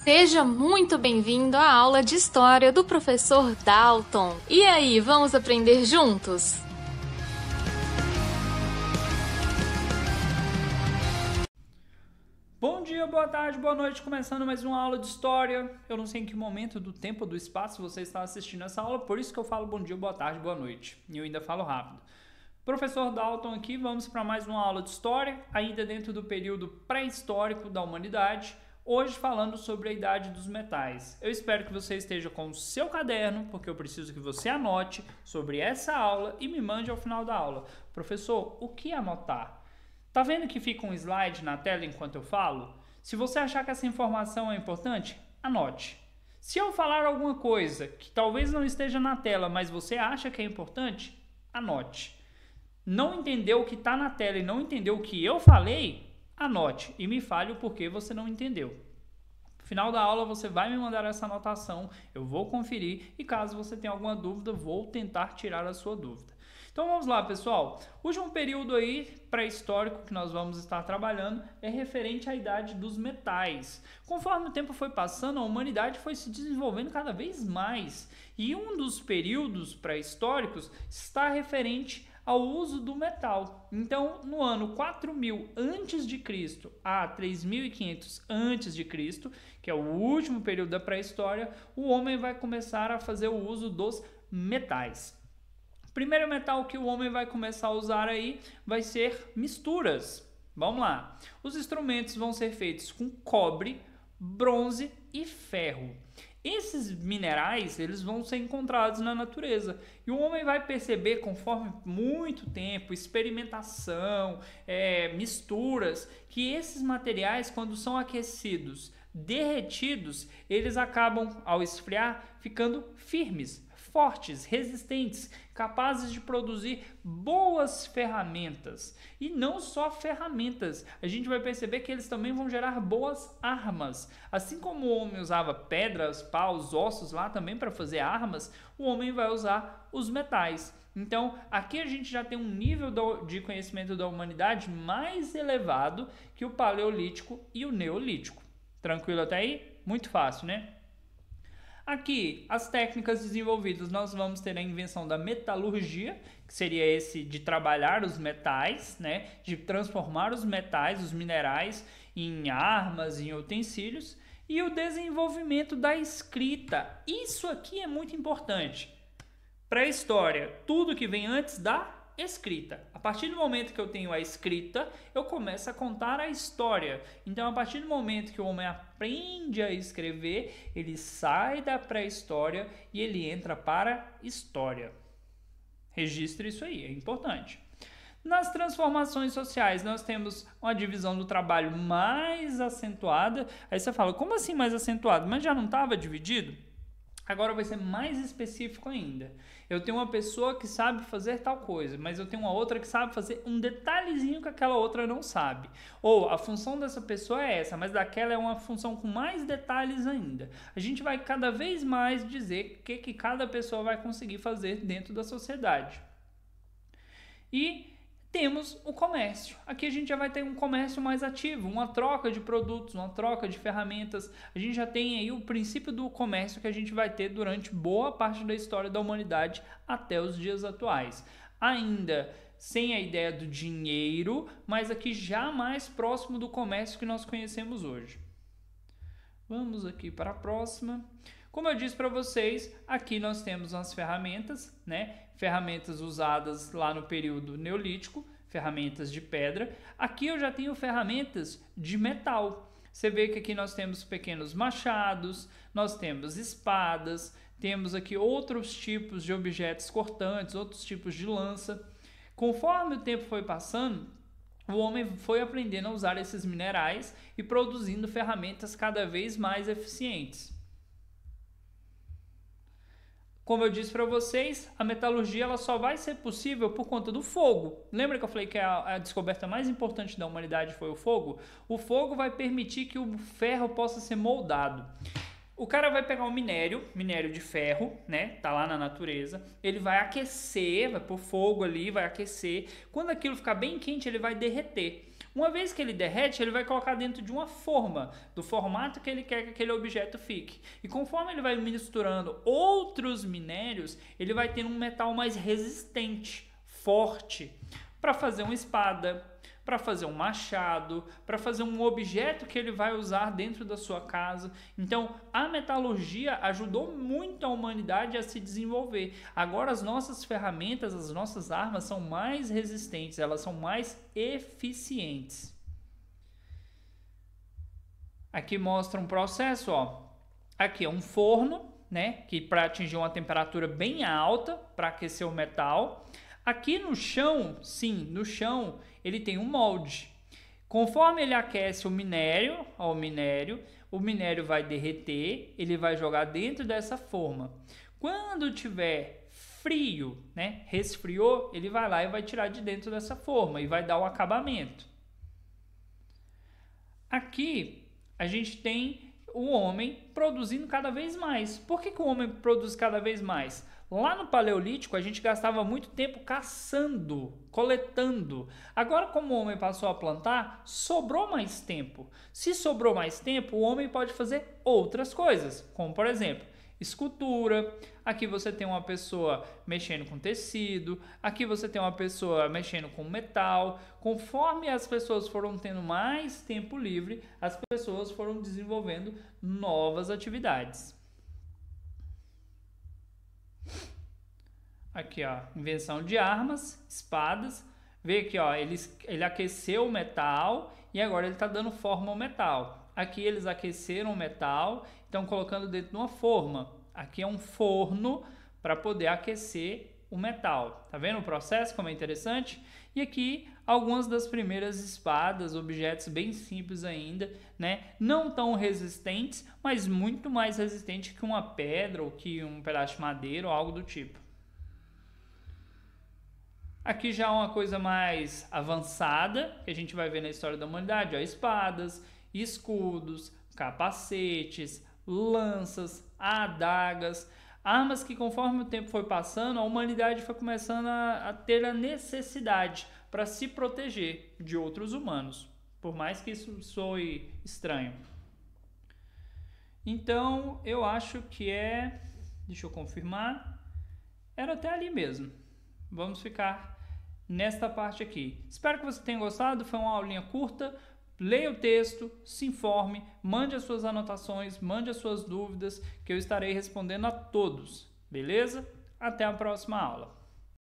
Seja muito bem-vindo à aula de História do professor Dalton. E aí, vamos aprender juntos? Bom dia, boa tarde, boa noite, começando mais uma aula de História. Eu não sei em que momento do tempo ou do espaço você está assistindo essa aula, por isso que eu falo bom dia, boa tarde, boa noite. E eu ainda falo rápido. Professor Dalton aqui, vamos para mais uma aula de História, ainda dentro do período pré-histórico da humanidade, hoje falando sobre a Idade dos Metais. Eu espero que você esteja com o seu caderno, porque eu preciso que você anote sobre essa aula e me mande ao final da aula. Professor, o que anotar? Tá vendo que fica um slide na tela enquanto eu falo? Se você achar que essa informação é importante, anote. Se eu falar alguma coisa que talvez não esteja na tela, mas você acha que é importante, anote. Não entendeu o que está na tela e não entendeu o que eu falei? Anote e me fale o porquê você não entendeu. No final da aula você vai me mandar essa anotação, eu vou conferir e caso você tenha alguma dúvida, vou tentar tirar a sua dúvida. Então vamos lá, pessoal. O último período aí pré-histórico que nós vamos estar trabalhando é referente à Idade dos Metais. Conforme o tempo foi passando, a humanidade foi se desenvolvendo cada vez mais e um dos períodos pré-históricos está referente ao uso do metal. Então, no ano 4000 a.C. a 3500 a.C., que é o último período da pré-história, o homem vai começar a fazer o uso dos metais. O primeiro metal que o homem vai começar a usar aí vai ser misturas. Vamos lá. Os instrumentos vão ser feitos com cobre, bronze e ferro. Esses minerais, eles vão ser encontrados na natureza e o homem vai perceber, conforme muito tempo, experimentação, misturas, que esses materiais, quando são aquecidos, derretidos, eles acabam, ao esfriar, ficando firmes, fortes, resistentes, capazes de produzir boas ferramentas. E não só ferramentas, a gente vai perceber que eles também vão gerar boas armas. Assim como o homem usava pedras, paus, ossos lá também para fazer armas, o homem vai usar os metais. Então, aqui a gente já tem um nível de conhecimento da humanidade mais elevado que o Paleolítico e o Neolítico. Tranquilo até aí? Muito fácil, né? Aqui, as técnicas desenvolvidas, nós vamos ter a invenção da metalurgia, que seria esse de trabalhar os metais, né? De transformar os metais, os minerais, em armas, em utensílios, e o desenvolvimento da escrita. Isso aqui é muito importante. Pré-história, tudo que vem antes da escrita. A partir do momento que eu tenho a escrita, eu começo a contar a história. Então, a partir do momento que o homem aprende a escrever, ele sai da pré-história e ele entra para a história. Registre isso aí, é importante. Nas transformações sociais, nós temos uma divisão do trabalho mais acentuada. Aí você fala, como assim mais acentuado? Mas já não estava dividido? Agora vai ser mais específico ainda. Eu tenho uma pessoa que sabe fazer tal coisa, mas eu tenho uma outra que sabe fazer um detalhezinho que aquela outra não sabe. Ou a função dessa pessoa é essa, mas daquela é uma função com mais detalhes ainda. A gente vai cada vez mais dizer o que cada pessoa vai conseguir fazer dentro da sociedade. E temos o comércio. Aqui a gente já vai ter um comércio mais ativo, uma troca de produtos, uma troca de ferramentas. A gente já tem aí o princípio do comércio que a gente vai ter durante boa parte da história da humanidade até os dias atuais. Ainda sem a ideia do dinheiro, mas aqui já mais próximo do comércio que nós conhecemos hoje. Vamos aqui para a próxima. Como eu disse para vocês, aqui nós temos as ferramentas, né? Ferramentas usadas lá no período neolítico, ferramentas de pedra. Aqui eu já tenho ferramentas de metal. Você vê que aqui nós temos pequenos machados, nós temos espadas, temos aqui outros tipos de objetos cortantes, outros tipos de lança. Conforme o tempo foi passando, o homem foi aprendendo a usar esses minerais e produzindo ferramentas cada vez mais eficientes. Como eu disse para vocês, a metalurgia ela só vai ser possível por conta do fogo. Lembra que eu falei que a descoberta mais importante da humanidade foi o fogo? O fogo vai permitir que o ferro possa ser moldado. O cara vai pegar um minério de ferro, né? Tá lá na natureza. Ele vai aquecer, vai pôr fogo ali, vai aquecer. Quando aquilo ficar bem quente, ele vai derreter. Uma vez que ele derrete, ele vai colocar dentro de uma forma, do formato que ele quer que aquele objeto fique. E conforme ele vai misturando outros minérios, ele vai ter um metal mais resistente, forte, para fazer uma espada, para fazer um machado, para fazer um objeto que ele vai usar dentro da sua casa. Então, a metalurgia ajudou muito a humanidade a se desenvolver. Agora, as nossas ferramentas, as nossas armas são mais resistentes, elas são mais eficientes. Aqui mostra um processo, ó. Aqui é um forno, né, que para atingir uma temperatura bem alta, para aquecer o metal. Aqui no chão, sim, no chão, ele tem um molde. Conforme ele aquece o minério vai derreter, ele vai jogar dentro dessa forma. Quando tiver frio, né, resfriou, ele vai lá e vai tirar de dentro dessa forma e vai dar o acabamento. Aqui a gente tem o homem produzindo cada vez mais. Por que o homem produz cada vez mais? Lá no Paleolítico, a gente gastava muito tempo caçando, coletando. Agora, como o homem passou a plantar, sobrou mais tempo. Se sobrou mais tempo, o homem pode fazer outras coisas, como, por exemplo, escultura. Aqui você tem uma pessoa mexendo com tecido. Aqui você tem uma pessoa mexendo com metal. Conforme as pessoas foram tendo mais tempo livre, as pessoas foram desenvolvendo novas atividades. Aqui, ó, invenção de armas, espadas. Vê aqui, ó, ele aqueceu o metal e agora ele está dando forma ao metal. Aqui eles aqueceram o metal, estão colocando dentro de uma forma. Aqui é um forno para poder aquecer o metal. Tá vendo o processo como é interessante? E aqui algumas das primeiras espadas, objetos bem simples ainda, né? Não tão resistentes, mas muito mais resistentes que uma pedra ou que um pedaço de madeira ou algo do tipo. Aqui já é uma coisa mais avançada, que a gente vai ver na história da humanidade, ó, espadas, escudos, capacetes, lanças, adagas, armas que conforme o tempo foi passando, a humanidade foi começando a ter a necessidade para se proteger de outros humanos, por mais que isso soe estranho. Então, eu acho que deixa eu confirmar, era até ali mesmo. Vamos ficar nesta parte aqui. Espero que você tenha gostado, foi uma aulinha curta. Leia o texto, se informe, mande as suas anotações, mande as suas dúvidas, que eu estarei respondendo a todos, beleza? Até a próxima aula.